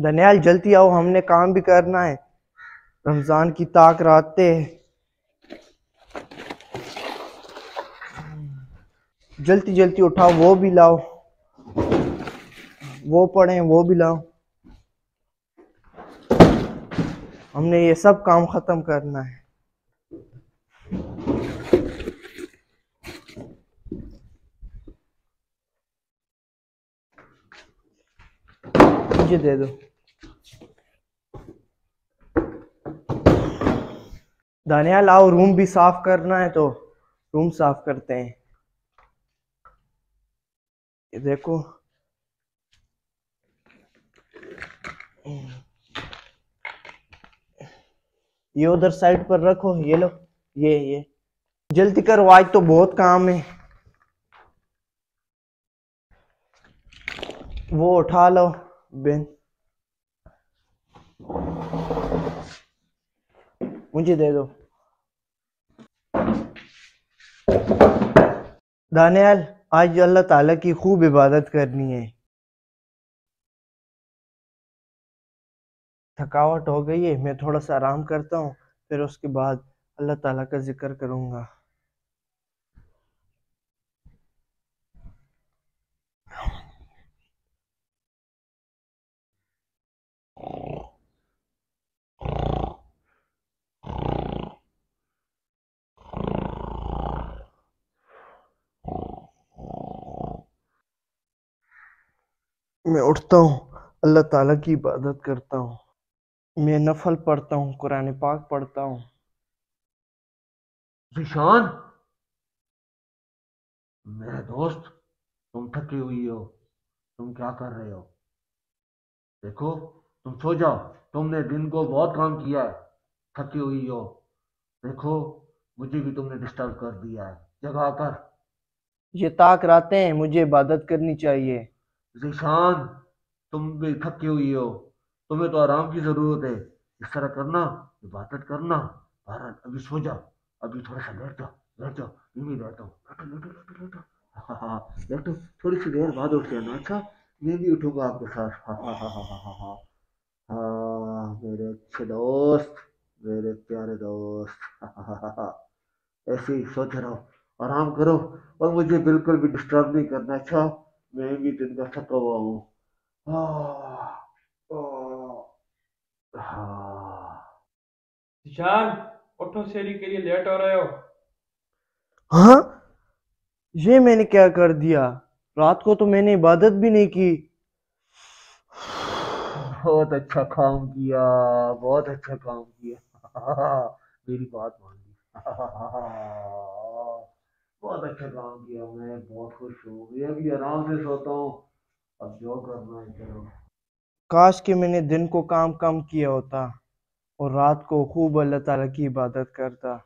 दनियाल जल्दी आओ, हमने काम भी करना है। रमजान की ताक रातें। जल्दी जल्दी उठाओ, वो भी लाओ, वो पड़े वो भी लाओ। हमने ये सब काम खत्म करना है। मुझे दे दो। दानियाल आओ, रूम भी साफ करना है तो रूम साफ करते हैं। ये देखो, ये उधर साइड पर रखो। ये लो, ये जल्दी करो, आज तो बहुत काम है। वो उठा लो बेन, मुझे दे दो। दानियाल, आज अल्लाह ताला की खूब इबादत करनी है। थकावट हो गई है, मैं थोड़ा सा आराम करता हूँ, फिर उसके बाद अल्लाह ताला का जिक्र करूँगा। मैं उठता हूँ, अल्लाह ताला की इबादत करता हूँ, मैं नफल पढ़ता हूँ, कुरान पाक पढ़ता हूँ। जिशान, मेरे दोस्त, तुम थकी हुई हो। तुम क्या कर रहे हो? देखो, तुम सो जाओ। तुमने दिन को बहुत काम किया है, थकी हुई हो। देखो, मुझे भी तुमने डिस्टर्ब कर दिया है। जगह पर। ये ताक रातें हैं, मुझे इबादत करनी चाहिए। जिशान, तुम भी थकी हुई हो। तुम्हें तो आराम की जरूरत है। इस तरह करना, इबादत करना। भारत, अभी सो जाओ। अभी थोड़ा सा लेट जाओ। लेट जाओ। यूं ही लेटो, लेटो लेटो लेटो लेटो। हाँ हाँ, लेटो। थोड़ी सी देर बाद उठ जाना। अच्छा, मैं भी उठूंगा आपके साथ। हाँ हाँ हाँ हाँ हाँ हाँ। हाँ, मेरे अच्छे दोस्त, मेरे प्यारे दोस्त। हाँ हाँ हाँ हाँ। ऐसे ही सोते रहो, आराम करो, और मुझे बिल्कुल भी डिस्टर्ब नहीं करना। अच्छा, मैं भी दिन का थका हुआ हूँ। हाँ, हाँ। ईशान, उठो, शेरी के लिए लेट हो रहे हो। हाँ, ये मैंने क्या कर दिया? रात को तो मैंने इबादत भी नहीं की। बहुत अच्छा काम किया, बहुत अच्छा काम किया। मेरी बात मान ली। बहुत अच्छा काम किया, मैं बहुत खुश हूँ। मैं भी आराम से सोता हूँ। अब जो करना है करो। काश कि मैंने दिन को काम कम किया होता और रात को खूब अल्लाह ताला की इबादत करता।